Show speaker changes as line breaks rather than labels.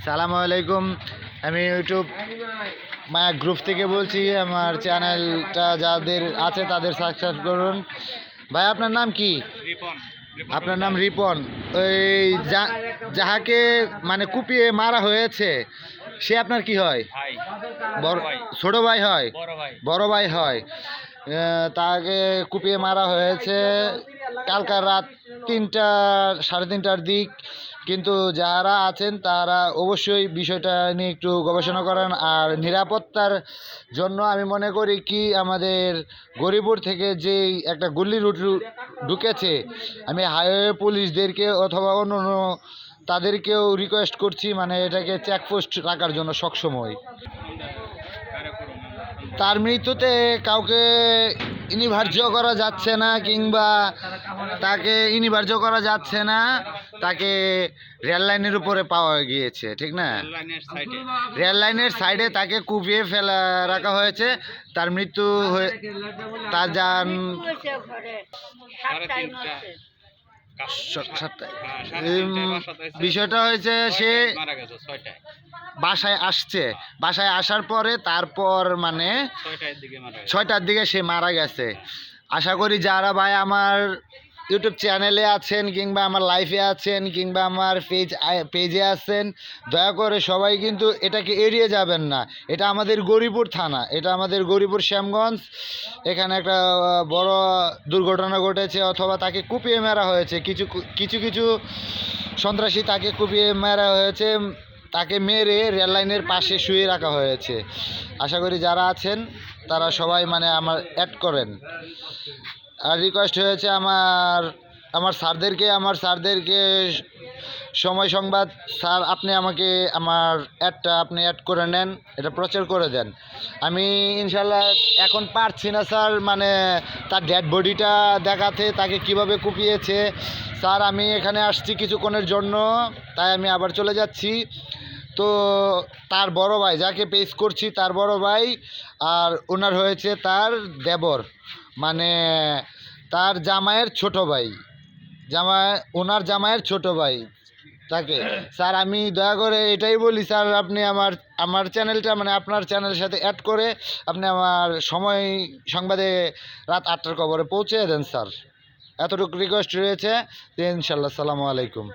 সালামু আলাইকুম। আমি ইউটিউব মায়া গ্রুপ থেকে বলছি। আমার চ্যানেলটা যাদের আছে তাদের সাবস্ক্রাইব করুন। ভাই আপনার নাম কি? আপনার নাম রিপন। ওই যাহাকে মানে কুপিয়ে মারা হয়েছে সে আপনার কি হয়? বড় ছোট ভাই হয়? বড় ভাই হয়। তাকে কুপিয়ে মারা হয়েছে কালকা রাত 3টা সাড়ে 3টার দিক। কিন্তু যারা আছেন তারা অবশ্যই বিষয়টা নিয়ে একটু গবেষণা করেন। আর নিরাপত্তার জন্য আমি মনে করি কি আমাদের গরিপুর থেকে যেই একটা গুল্লি রুট ঢুকেছে, আমি হাইওয়ে পুলিশদেরকে অথবা অন্য তাদেরকেও রিকোয়েস্ট করছি মানে এটাকে চেকপোস্ট রাখার জন্য সবসময়। তার মৃত্যুতে কাউকে ইনিভার্য করা যাচ্ছে না, কিংবা তাকে ইনিভার্য করা যাচ্ছে না। তাকে রেল লাইনের উপরে পাওয়া গিয়েছে, ঠিক না? রেল লাইনের সাইডে তাকে কুপিয়ে ফেলা রাখা হয়েছে। তার মৃত্যু তার যান বিষয়টা হয়েছে সে বাসায় আসার পরে তারপর মানে 6টার দিকে সে মারা গেছে। আশা করি যারা ভাই আমার ইউটিউব চ্যানেলে আছেন, কিংবা আমার লাইফে আছেন, কিংবা আমার পেজে আছেন, দয়া করে সবাই কিন্তু এটাকে এড়িয়ে যাবেন না। এটা আমাদের গরিপুর থানা, এটা আমাদের গরিপুর শ্যামগঞ্জ। এখানে একটা বড় দুর্ঘটনা ঘটেছে, অথবা তাকে কুপিয়ে মারা হয়েছে। কিছু সন্ত্রাসী তাকে কুপিয়ে মারা হয়েছে, তাকে মেরে রেল লাইনের পাশে শুয়ে রাখা হয়েছে। আশা করি যারা আছেন তারা সবাই মানে আমার অ্যাড করেন। আর রিকোয়েস্ট হয়েছে আমার স্যারদেরকে সময় সংবাদ, স্যার আপনি আমাকে আমার আপনি অ্যাড করে নেন, এটা প্রচার করে দেন। আমি ইনশাল্লাহ এখন পারছি না স্যার, মানে তার ডেড বডিটা দেখাতে, তাকে কিভাবে কুপিয়েছে। স্যার আমি এখানে আসছি কিছুক্ষণের জন্য, তাই আমি আবার চলে যাচ্ছি। তো তার বড় ভাই যাকে পেশ করছি, তার বড় ভাই আর ওনার হয়েছে তার দেবর, মানে তার জামাইয়ের ছোট ভাই, ওনার জামাইয়ের ছোট ভাই তাকে। স্যার আমি দয়া করে এটাই বলি, স্যার আপনি আমার চ্যানেলটা মানে আপনার চ্যানেলের সাথে অ্যাড করে আপনি আমার সময় সংবাদে রাত 8টার খবরে পৌঁছে দেন স্যার। এতটুকু রিকোয়েস্ট রয়েছে। ইনশাল্লাহ। আসসালামু আলাইকুম।